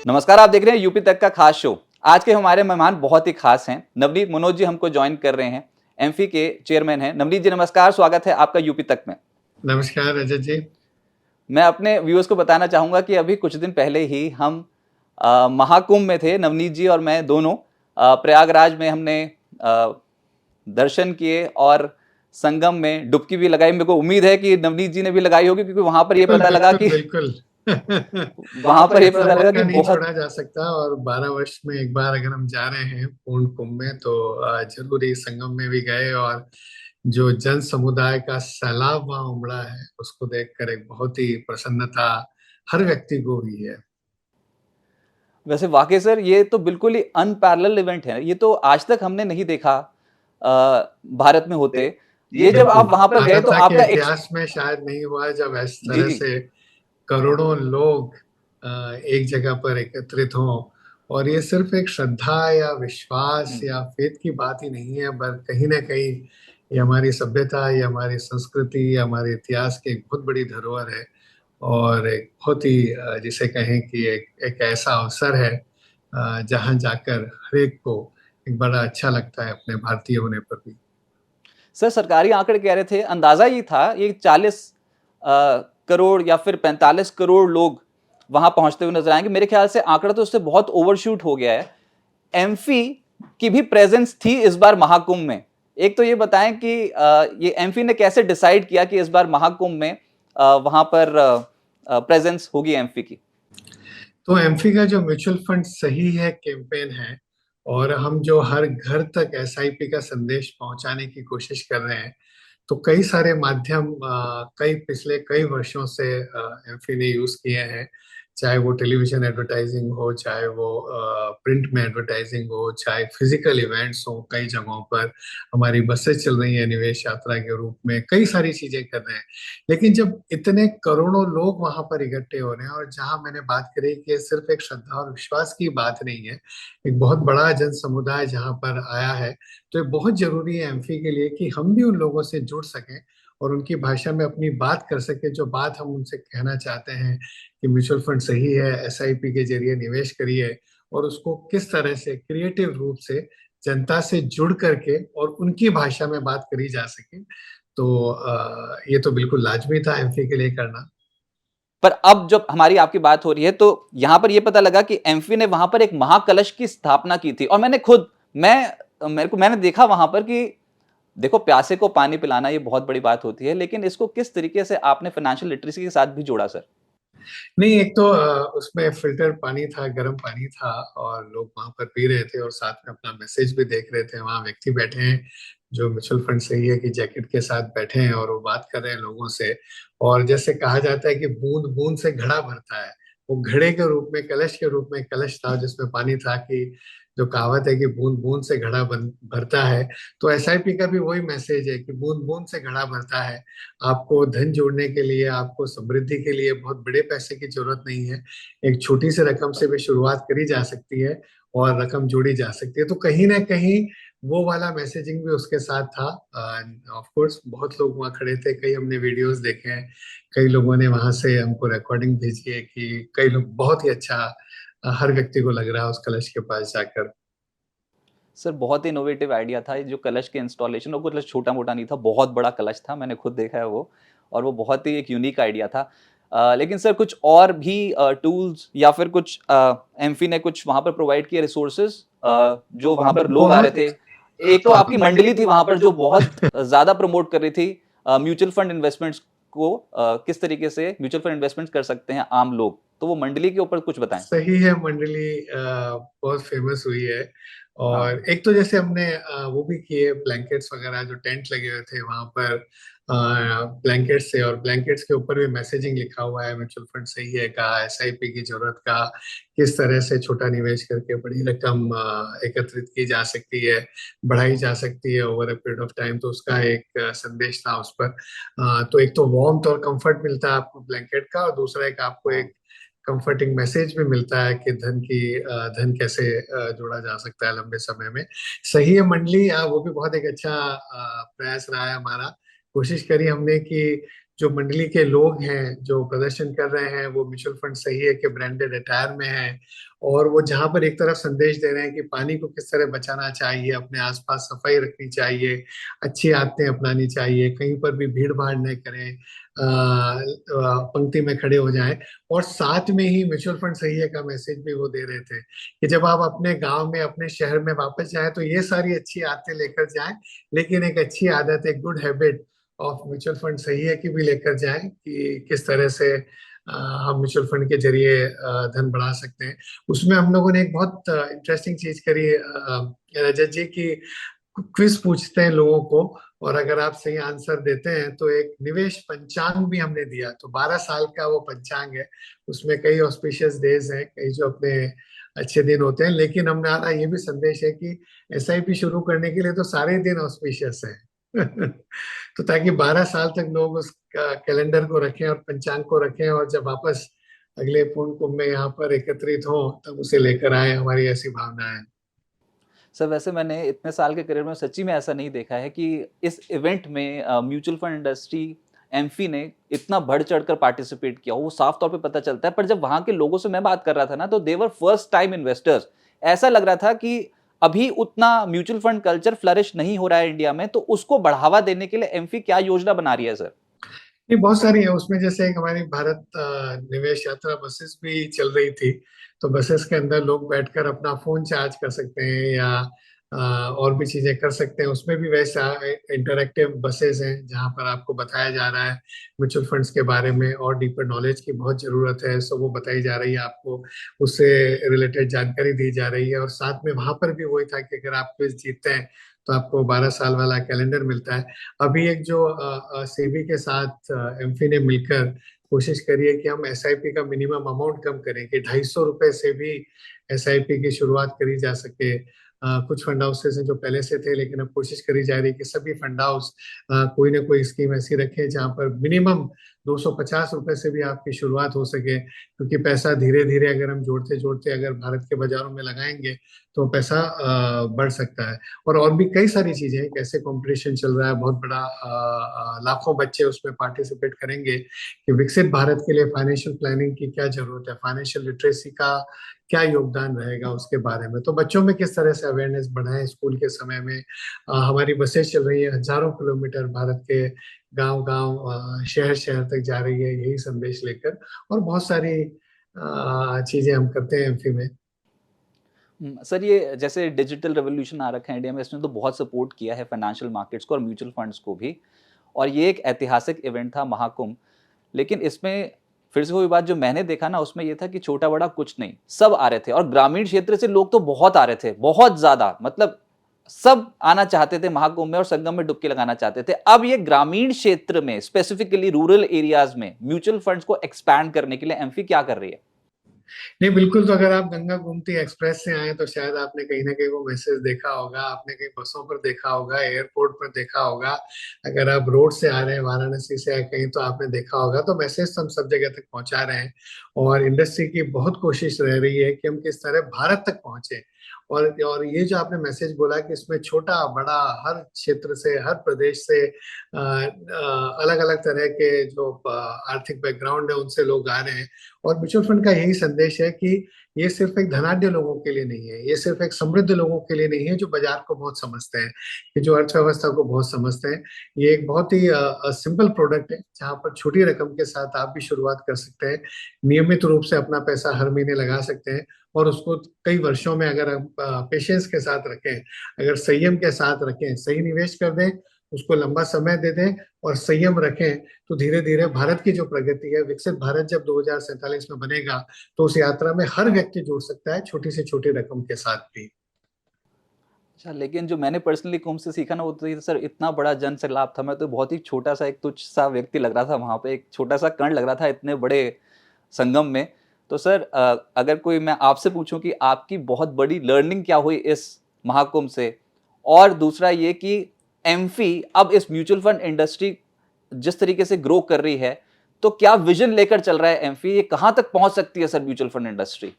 नमस्कार, आप देख रहे हैं यूपी तक का खास शो। आज के हमारे मेहमान बहुत ही खास हैं। नवनीत मनोज जी हमको ज्वाइन कर रहे हैं। एमफी के चेयरमैन हैं। नवनीत जी नमस्कार, स्वागत है आपका यूपी तक में। नमस्कार रजत जी। मैं अपने व्यूअर्स को बताना चाहूंगा कि अभी कुछ दिन पहले ही हम महाकुंभ में थे, नवनीत जी और मैं दोनों। प्रयागराज में हमने दर्शन किए और संगम में डुबकी भी लगाई। मेरे को उम्मीद है कि नवनीत जी ने भी लगाई होगी, क्योंकि वहां पर ये बिल्कुल पता लगा बिल्कुल कि बिल्कुल। वहां पर ये ऐसा पता लगा कि मौका नहीं बहुत। छोड़ा जा सकता और 12 वर्ष में एक बार अगर हम जा रहे हैं पूर्ण कुंभ में तो जरूर इस संगम में भी गए और जो जन समुदाय का सैलाब वहां उमड़ा है उसको देखकर एक बहुत ही प्रसन्नता हर व्यक्ति को हुई है। वैसे वाकई सर, ये तो बिल्कुल ही अनपैरेलल इवेंट है। ये तो आज तक हमने नहीं देखा भारत में होते। ये जब बिल्कुल, आप वहां पर गए तो मानवता के आपका इतिहास में शायद नहीं हुआ जब इस जी तरह जी। से करोड़ों लोग एक जगह पर एकत्रित हों। और ये सिर्फ एक श्रद्धा या विश्वास हम्म। या फेथ की बात ही नहीं है, पर कहीं ना कहीं ये हमारी सभ्यता, ये हमारी संस्कृति, ये हमारे इतिहास की एक बहुत बड़ी धरोहर है। और एक बहुत ही जिसे कहें कि एक ऐसा अवसर है जहां जाकर हर एक को एक बड़ा अच्छा लगता है अपने भारतीय होने पर भी। सर, सरकारी आंकड़े कह रहे थे, अंदाजा ये था, ये 40 करोड़ या फिर 45 करोड़ लोग वहां पहुंचते हुए नजर आएंगे। मेरे ख्याल से आंकड़ा तो उससे बहुत ओवरशूट हो गया है। एमफी की भी प्रेजेंस थी इस बार महाकुंभ में। एक तो ये बताएं कि ये एमफी ने कैसे डिसाइड किया कि इस बार महाकुंभ में वहां पर प्रेजेंस होगी एमफी की। तो एमफी का जो म्यूचुअल फंड सही है कैंपेन है और हम जो हर घर तक एसआईपी का संदेश पहुंचाने की कोशिश कर रहे हैं, तो कई सारे माध्यम कई पिछले कई वर्षों से एमफी ने यूज किए हैं। चाहे वो टेलीविजन एडवर्टाइजिंग हो, चाहे वो प्रिंट में एडवर्टाइजिंग हो, चाहे फिजिकल इवेंट्स हो, कई जगहों पर हमारी बसें चल रही हैं निवेश यात्रा के रूप में, कई सारी चीजें कर रहे हैं। लेकिन जब इतने करोड़ों लोग वहां पर इकट्ठे हो रहे हैं और जहां मैंने बात करी कि ये सिर्फ एक श्रद्धा और विश्वास की बात नहीं है, एक बहुत बड़ा जन समुदाय जहां पर आया है, तो ये बहुत जरूरी है एमफी के लिए कि हम भी उन लोगों से जुड़ सकें और उनकी भाषा में अपनी बात कर सके, जो बात हम उनसे कहना चाहते हैं कि म्यूचुअल फंड सही है, एसआईपी के जरिए निवेश करिए, और उसको किस तरह से क्रिएटिव रूप से जनता से जुड़ करके और उनकी भाषा में बात करी जा सके। तो ये तो बिल्कुल लाजमी था एमफी के लिए करना। पर अब जब हमारी आपकी बात हो रही है तो यहां पर यह पता लगा कि एमफी ने वहां पर एक महाकलश की स्थापना की थी। और मैंने देखा वहां पर कि देखो, प्यासे को पानी पिलाना ये बहुत बड़ी बात होती है, लेकिन इसको किस तरीके से आपने फाइनेंशियल लिटरेसी के साथ भी जोड़ा सर। नहीं, एक तो उसमें फिल्टर पानी था, गर्म पानी था, और लोग वहां पर पी रहे थे और साथ में अपना मैसेज भी देख रहे थे। वहां व्यक्ति बैठे हैं जो म्यूचुअल फंड सही है कि जैकेट के साथ बैठे हैं और वो बात कर रहे हैं लोगों से। और जैसे कहा जाता है कि बूंद बूंद से घड़ा भरता है, वो घड़े के रूप में, कलश के रूप में कलश था जिसमें पानी था, कि जो कहावत है कि बूंद बूंद से घड़ा भरता है। तो एसआईपी का भी वही मैसेज है कि बूंद बूंद से घड़ा भरता है। आपको धन जोड़ने के लिए, आपको समृद्धि के लिए बहुत बड़े पैसे की जरूरत नहीं है। एक छोटी सी रकम से भी शुरुआत करी जा सकती है और रकम जोड़ी जा सकती है। तो कहीं ना कहीं वो वाला मैसेजिंग भी उसके साथ था। ऑफ कोर्स बहुत लोग वहाँ खड़े थे, कई हमने वीडियोस देखे हैं, कई लोगों ने वहां से हमको रिकॉर्डिंग भेजी है कि कई लोग बहुत ही अच्छा हर व्यक्ति को लग रहा है उस कलश के पास जाकर। सर, बहुत ही इनोवेटिव आइडिया था ये जो कलश के इंस्टॉलेशन। और वो कलश छोटा मोटा नहीं था, बहुत बड़ा कलश था, मैंने खुद देखा है वो। और वो बहुत ही एक यूनिक आइडिया था। लेकिन सर, कुछ और भी टूल्स या फिर कुछ एमफी ने कुछ वहां पर प्रोवाइड किए रिसोर्सेज जो वहां पर लोग आ रहे बहुत थे। एक तो आपकी मंडली थी वहां पर जो बहुत ज्यादा प्रमोट कर रही थी म्यूचुअल फंड इन्वेस्टमेंट्स को। किस तरीके से म्यूचुअल फंड इन्वेस्टमेंट्स कर सकते हैं आम लोग, तो वो मंडली के ऊपर कुछ बताएं। सही है, मंडली बहुत फेमस हुई है। हाँ। और एक तो जैसे हमने वो भी किए, ब्लैंकेट्स वगैरह जो टेंट लगे हुए थे वहां पर, ब्लैंकेट्स से, और ब्लैंकेट्स के ऊपर भी मैसेजिंग लिखा हुआ है, म्यूचुअल फंड सही है का, एसआईपी की जरूरत का, किस तरह से छोटा निवेश करके बड़ी रकम एकत्रित की जा सकती है, बढ़ाई जा सकती है over a period of time. तो उसका एक संदेश था उस पर। तो एक तो वार्मथ और कंफर्ट मिलता है आपको ब्लैंकेट का, और दूसरा एक आपको हाँ। एक कंफर्टिंग मैसेज भी मिलता है कि धन कैसे जोड़ा जा सकता है लंबे समय में। सही है मंडली, वो भी बहुत एक अच्छा प्रयास रहा है हमारा। कोशिश करी हमने कि जो मंडली के लोग हैं जो प्रदर्शन कर रहे हैं वो म्यूचुअल फंड सही है कि ब्रांडेड रिटायर में है, और वो जहां पर एक तरफ संदेश दे रहे हैं कि पानी को किस तरह बचाना चाहिए, अपने आसपास सफाई रखनी चाहिए, अच्छी आदतें अपनानी चाहिए, कहीं पर भी भीड़ भाड़ नहीं करें, पंक्ति में खड़े हो जाएं, और साथ में ही म्यूचुअल फंड सही है का मैसेज भी वो दे रहे थे कि जब आप अपने गांव में अपने शहर में वापस जाएं तो ये सारी अच्छी आदतें लेकर जाएं, लेकिन एक अच्छी आदत, एक good habit of mutual fund सही है कि भी लेकर जाएं कि किस तरह से हम म्यूचुअल फंड के जरिए धन बढ़ा सकते हैं। उसमें हम लोगों ने एक बहुत इंटरेस्टिंग चीज करी, रजत जी की क्विज पूछते हैं लोगों को, और अगर आप सही आंसर देते हैं तो एक निवेश पंचांग भी हमने दिया, तो 12 साल का वो पंचांग है, उसमें कई ऑस्पिशियस डेज हैं, कई जो अपने अच्छे दिन होते हैं, लेकिन हमारा ये भी संदेश है कि एसआईपी शुरू करने के लिए तो सारे दिन ऑस्पिशियस हैं तो ताकि 12 साल तक लोग उस कैलेंडर को रखें और पंचांग को रखें, और जब वापस अगले पूर्ण कुंभ में यहाँ पर एकत्रित हों तब उसे लेकर आए, हमारी ऐसी भावना है। सर वैसे मैंने इतने साल के करियर में सच्ची में ऐसा नहीं देखा है कि इस इवेंट में म्यूचुअल फंड इंडस्ट्री एमफी ने इतना बढ़ चढ़कर पार्टिसिपेट किया हो, वो साफ तौर पे पता चलता है। पर जब वहां के लोगों से मैं बात कर रहा था ना, तो देवर फर्स्ट टाइम इन्वेस्टर्स। ऐसा लग रहा था कि अभी उतना म्यूचुअल फंड कल्चर फ्लरिश नहीं हो रहा है इंडिया में, तो उसको बढ़ावा देने के लिए एमफी क्या योजना बना रही है सर? ये बहुत सारी है उसमें, जैसे एक हमारी भारत निवेश यात्रा बसेस भी चल रही थी, तो बसेस के अंदर लोग बैठकर अपना फोन चार्ज कर सकते हैं या और भी चीजें कर सकते हैं। उसमें भी वैसा इंटरैक्टिव बसेस हैं जहां पर आपको बताया जा रहा है म्यूचुअल फंड्स के बारे में, और डीपर नॉलेज की बहुत जरूरत है, सो वो बताई जा रही है आपको, उससे रिलेटेड जानकारी दी जा रही है। और साथ में वहां पर भी वही था कि अगर आप क्विज जीतते हैं तो आपको 12 साल वाला कैलेंडर मिलता है। अभी एक जो सेबी के साथ एमफी ने मिलकर कोशिश करी है कि हम एसआईपी का मिनिमम अमाउंट कम करें, कि 250 रुपए से भी एसआईपी की शुरुआत करी जा सके। कुछ फंड हाउसेस हैं जो पहले से थे, लेकिन अब कोशिश करी जा रही है कि सभी फंड हाउस कोई ना कोई स्कीम ऐसी रखें जहां पर मिनिमम 250 रुपए से भी आपकी शुरुआत हो सके, क्योंकि पैसा धीरे धीरे अगर हम जोड़ते जोड़ते अगर भारत के बाजारों में लगाएंगे तो पैसा बढ़ सकता है। और भी कई सारी चीजें हैं, कैसे कंपटीशन चल रहा है बहुत बड़ा, लाखों बच्चे उसमें पार्टिसिपेट करेंगे, कि विकसित भारत के लिए फाइनेंशियल प्लानिंग की क्या जरूरत है, फाइनेंशियल लिटरेसी का क्या योगदान रहेगा उसके बारे में, तो बच्चों में किस तरह से अवेयरनेस बढ़ाएं स्कूल के समय में। हमारी बसेस चल रही है हजारों किलोमीटर भारत के, गांव गांव शहर शहर तक जा रही है यही संदेश लेकर, और बहुत सारी चीजें हम करते हैं एमपी में। सर ये जैसे डिजिटल रेवोल्यूशन आ रखा है इंडिया में, इसने तो बहुत सपोर्ट किया है फाइनेंशियल मार्केट्स को और म्यूचुअल फंड्स को भी। और ये एक ऐतिहासिक इवेंट था महाकुंभ, लेकिन इसमें फिर से वही बात जो मैंने देखा ना, उसमें ये था कि छोटा बड़ा कुछ नहीं, सब आ रहे थे। और ग्रामीण क्षेत्र से लोग तो बहुत आ रहे थे, बहुत ज्यादा, मतलब सब आना चाहते थे महाकुंभ में और संगम में डुबकी लगाना चाहते थे। अब ये ग्रामीण क्षेत्र में, स्पेसिफिकली रूरल एरियाज में म्यूचुअल फंड्स को एक्सपैंड करने के लिए एमफी क्या कर रही है? नहीं, बिल्कुल, तो अगर आप गंगा गोमती एक्सप्रेस से आए तो शायद आपने कहीं ना कहीं वो मैसेज देखा होगा, आपने कहीं बसों पर देखा होगा, एयरपोर्ट पर देखा होगा, अगर आप रोड से आ रहे हैं वाराणसी से कहीं तो आपने देखा होगा, तो मैसेज तो हम सब जगह तक पहुंचा रहे हैं। और इंडस्ट्री की बहुत कोशिश रह रही है कि हम किस तरह भारत तक पहुंचे। और ये जो आपने मैसेज बोला कि इसमें छोटा बड़ा हर क्षेत्र से, हर प्रदेश से, अलग अलग तरह के जो आर्थिक बैकग्राउंड है उनसे लोग आ रहे हैं। और म्यूचुअल फंड का यही संदेश है कि ये सिर्फ एक धनाढ्य लोगों के लिए नहीं है, ये सिर्फ एक समृद्ध लोगों के लिए नहीं है जो बाजार को बहुत समझते हैं, कि जो अर्थव्यवस्था को बहुत समझते हैं। ये एक बहुत ही सिंपल प्रोडक्ट है जहां पर छोटी रकम के साथ आप भी शुरुआत कर सकते हैं, नियमित रूप से अपना पैसा हर महीने लगा सकते हैं, और उसको कई वर्षों में अगर हम पेशेंस के साथ रखें, अगर संयम के साथ रखें, सही निवेश कर दें, उसको लंबा समय दे दें और संयम रखें, तो धीरे धीरे भारत की जो प्रगति है, विकसित भारत जब 2047 में बनेगा तो उस यात्रा में हर व्यक्ति जुड़ सकता है, छोटी से छोटी रकम के साथ भी। अच्छा, लेकिन जो मैंने पर्सनली कुंभ से सीखा ना, वो तो ये सर इतना बड़ा जन सैलाब था। मैं तो बहुत ही छोटा सा एक तुच्छ सा व्यक्ति लग रहा था वहां पे, एक छोटा सा कण लग रहा था इतने बड़े संगम में। तो सर अगर कोई मैं आपसे पूछूं कि आपकी बहुत बड़ी लर्निंग क्या हुई इस महाकुंभ से, और दूसरा ये कि एमफी अब इस म्यूचुअल फंड इंडस्ट्री जिस तरीके से ग्रो कर रही है, तो क्या विजन लेकर चल रहा है एमफी, ये कहां तक पहुंच सकती है सर म्यूचुअल फंड इंडस्ट्री?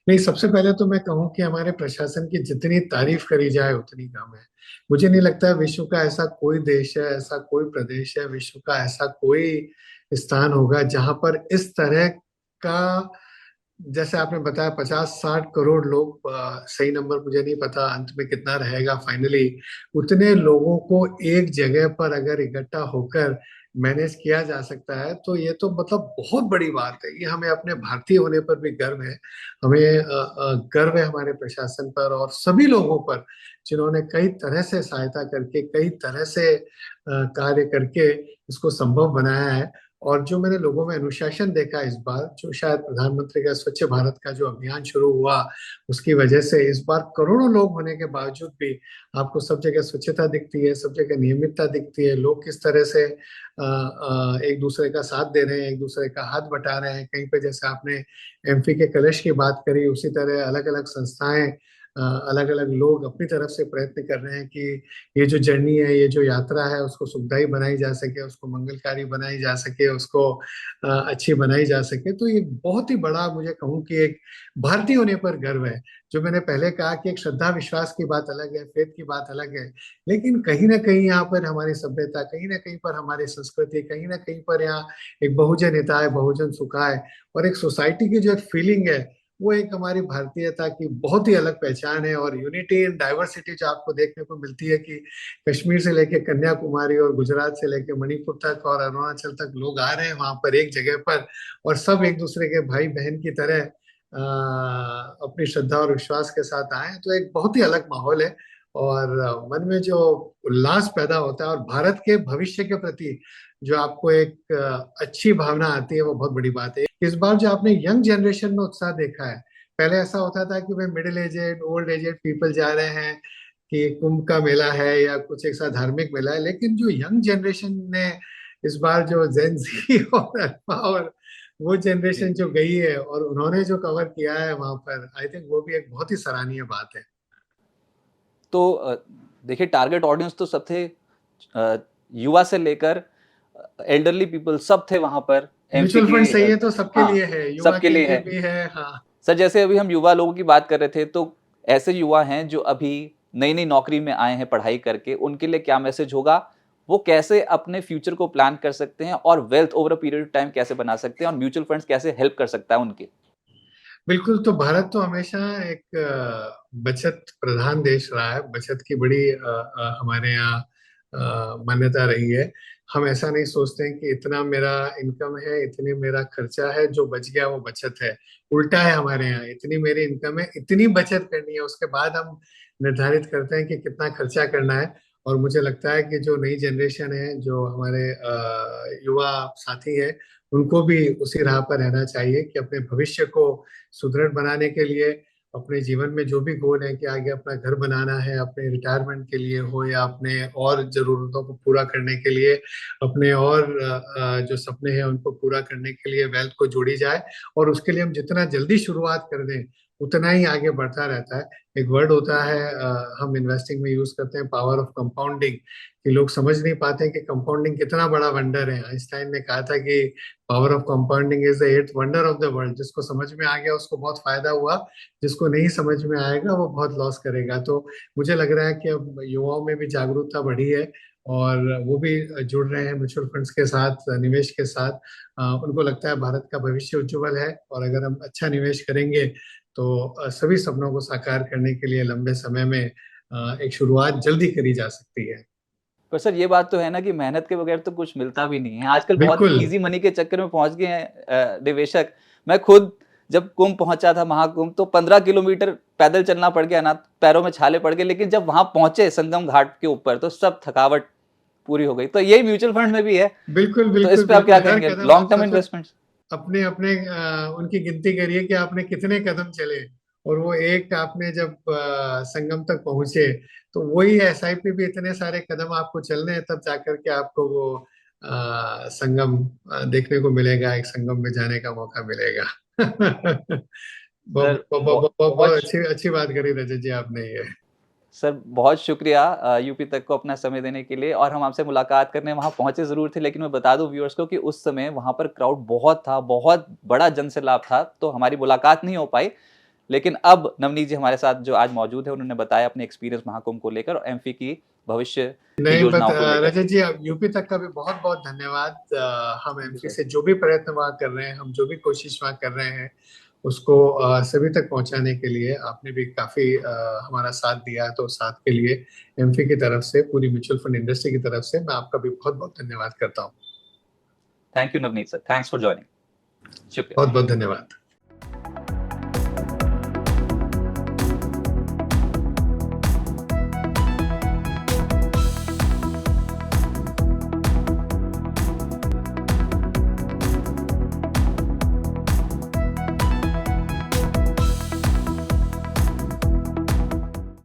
नहीं, सबसे पहले तो मैं कहूँ कि हमारे प्रशासन की जितनी तारीफ करी जाए उतनी कम है। मुझे नहीं लगता है विश्व का ऐसा कोई देश है, ऐसा कोई प्रदेश है, विश्व का ऐसा कोई स्थान होगा जहां पर इस तरह का, जैसे आपने बताया 50-60 करोड़ लोग, सही नंबर मुझे नहीं पता अंत में कितना रहेगा फाइनली, उतने लोगों को एक जगह पर अगर इकट्ठा होकर मैनेज किया जा सकता है तो ये तो मतलब बहुत बड़ी बात है। ये हमें अपने भारतीय होने पर भी गर्व है। हमें गर्व है हमारे प्रशासन पर और सभी लोगों पर जिन्होंने कई तरह से सहायता करके, कई तरह से कार्य करके इसको संभव बनाया है। और जो मैंने लोगों में अनुशासन देखा इस बार, जो शायद प्रधानमंत्री का स्वच्छ भारत का जो अभियान शुरू हुआ उसकी वजह से इस बार करोड़ों लोग होने के बावजूद भी आपको सब जगह स्वच्छता दिखती है, सब जगह नियमितता दिखती है। लोग किस तरह से एक दूसरे का साथ दे रहे हैं, एक दूसरे का हाथ बटा रहे हैं। कहीं पे जैसे आपने एमपी के कलश की बात करी, उसी तरह अलग अलग संस्थाएं, अलग अलग लोग अपनी तरफ से प्रयत्न कर रहे हैं कि ये जो जर्नी है, ये जो यात्रा है, उसको सुखदायी बनाई जा सके, उसको मंगलकारी बनाई जा सके, उसको अच्छी बनाई जा सके। तो ये बहुत ही बड़ा, मुझे कहूँ कि एक भारतीय होने पर गर्व है। जो मैंने पहले कहा कि एक श्रद्धा विश्वास की बात अलग है, फेथ की बात अलग है, लेकिन कहीं ना कहीं यहाँ पर हमारी सभ्यता, कहीं ना कहीं पर हमारी संस्कृति, कहीं ना कहीं पर यहाँ एक बहुजन हिताय बहुजन सुखाय और एक सोसाइटी की जो एक फीलिंग है, वो एक हमारी भारतीयता की बहुत ही अलग पहचान है। और यूनिटी इन डाइवर्सिटी जो आपको देखने को मिलती है कि कश्मीर से लेके कन्याकुमारी और गुजरात से लेके मणिपुर तक और अरुणाचल तक लोग आ रहे हैं वहां पर एक जगह पर, और सब एक दूसरे के भाई बहन की तरह अपनी श्रद्धा और विश्वास के साथ आए हैं। तो एक बहुत ही अलग माहौल है और मन में जो उल्लास पैदा होता है और भारत के भविष्य के प्रति जो आपको एक अच्छी भावना आती है, वो बहुत बड़ी बात है। इस बार जो आपने यंग जनरेशन में उत्साह देखा है, पहले ऐसा होता था कि भाई middle aged old aged people जा रहे हैं कि कुंभ का मेला है या कुछ एक सा धार्मिक मेला है, लेकिन जो यंग जनरेशन ने इस बार जो जेन जी और अल्फा और वो जनरेशन जी। जो गई है और उन्होंने जो कवर किया है वहां पर, आई थिंक वो भी एक बहुत ही सराहनीय बात है। तो देखिए, टारगेट ऑडियंस तो सब थे, युवा से लेकर एल्डरली पीपल सब थे वहां पर। एमपी म्यूचुअल की फंड सही है तो सबके हाँ, लिए है, युवा सबके के लिए लिए है। भी है। हाँ, सर, जैसे अभी हम युवा लोगों की बात कर रहे थे, तो ऐसे युवा हैं जो अभी नई नई नौकरी में आए हैं पढ़ाई करके, उनके लिए क्या मैसेज होगा? वो कैसे अपने फ्यूचर को प्लान कर सकते हैं और wealth over a period of time कैसे बना सकते हैं, और म्यूचुअल फंड्स कैसे हेल्प कर सकता है उनके? बिल्कुल। तो भारत तो हमेशा एक बचत प्रधान देश रहा है। बचत की बड़ी हमारे यहाँ मान्यता रही है। हम ऐसा नहीं सोचते हैं कि इतना मेरा इनकम है, इतनी मेरा खर्चा है, जो बच गया वो बचत है। उल्टा है हमारे यहाँ, इतनी मेरी इनकम है, इतनी बचत करनी है, उसके बाद हम निर्धारित करते हैं कि कितना खर्चा करना है। और मुझे लगता है कि जो नई जनरेशन है, जो हमारे युवा साथी हैं, उनको भी उसी राह पर रहना चाहिए कि अपने भविष्य को सुदृढ़ बनाने के लिए, अपने जीवन में जो भी गोल है कि आगे अपना घर बनाना है, अपने रिटायरमेंट के लिए हो या अपने और जरूरतों को पूरा करने के लिए, अपने और जो सपने हैं उनको पूरा करने के लिए वेल्थ को जोड़ी जाए। और उसके लिए हम जितना जल्दी शुरुआत कर दें उतना ही आगे बढ़ता रहता है। एक वर्ड होता है, हम इन्वेस्टिंग में यूज करते हैं, पावर ऑफ कंपाउंडिंग, कि लोग समझ नहीं पाते कि कंपाउंडिंग कितना बड़ा वंडर है। आइंस्टाइन ने कहा था कि power of compounding is the eighth wonder of the world. जिसको समझ में आ गया उसको बहुत फायदा हुआ, जिसको नहीं समझ में आएगा वो बहुत लॉस करेगा। तो मुझे लग रहा है कि अब युवाओं में भी जागरूकता बढ़ी है और वो भी जुड़ रहे हैं म्यूचुअल फंड्स के साथ, निवेश के साथ। उनको लगता है भारत का भविष्य उज्जवल है और अगर हम अच्छा निवेश करेंगे तो सभी सपनों को साकार करने के लिए लंबे समय में एक शुरुआत जल्दी करी जा सकती है। पर सर, ये बात तो है ना कि मेहनत के बगैर तो कुछ मिलता भी नहीं है। आजकल बहुत बिल्कुल। इजी मनी के चक्कर में पहुंच गए हैं निवेशक। मैं खुद जब कुंभ पहुंचा था, महाकुंभ, तो 15 किलोमीटर पैदल चलना पड़ गया ना, पैरों में छाले पड़ गए, लेकिन जब वहां पहुंचे संगम घाट के ऊपर तो सब थकावट पूरी हो गई। तो यही म्यूचुअल फंड में भी है। बिल्कुल तो इस बिल्कुल पे आप क्या बिल्कुल, हर कहेंगे, कदम लॉन्ग आप टर्म मतलब इन्वेस्टमेंट्स? अपने अपने उनकी गिनती करिए कि आपने कितने कदम चले। और वो एक आपने जब संगम तक पहुंचे तो वही एसआईपी भी इतने सारे कदम आपको चलने हैं, तब जाकर के आपको वो संगम देखने को मिलेगा, एक संगम में जाने का मौका मिलेगा। बहुत सर, बहुत बहुत बहुत बहुत बहुत अच्छी अच्छी बात करी रजत जी आपने ये। सर, बहुत शुक्रिया यूपी तक को अपना समय देने के लिए। और हम आपसे मुलाकात करने वहाँ पहुँचे ज़रूर थे, लेकिन मैं बता दूँ व्यूअर्स को कि उस समय वहाँ पर क्राउड बहुत था, बहुत बड़ा जन सैलाब था, तो हमारी मुलाकात नहीं हो पाई। लेकिन अब नवनीत जी हमारे साथ जो आज मौजूद है, उन्होंने बताया अपने एक्सपीरियंस महाकुंभ को लेकर और एमफी की भविष्य की नहीं, योजनाओं को लेकर। रजत जी, अब यूपी तक का भी बहुत बहुत धन्यवाद। हम एमपी सर, से जो भी प्रयत्न वहाँ कर रहे हैं, हम जो भी कोशिश वहाँ कर रहे हैं, उसको सभी तक पहुंचाने के लिए आपने भी काफी हमारा साथ दिया है। तो साथ के लिए एमपी की तरफ से, पूरी म्यूचुअल फंड इंडस्ट्री की तरफ से मैं आपका भी बहुत बहुत धन्यवाद करता हूँ। Thank you Navneet sir, thanks for joining, शुक्रिया। बहुत बहुत धन्यवाद।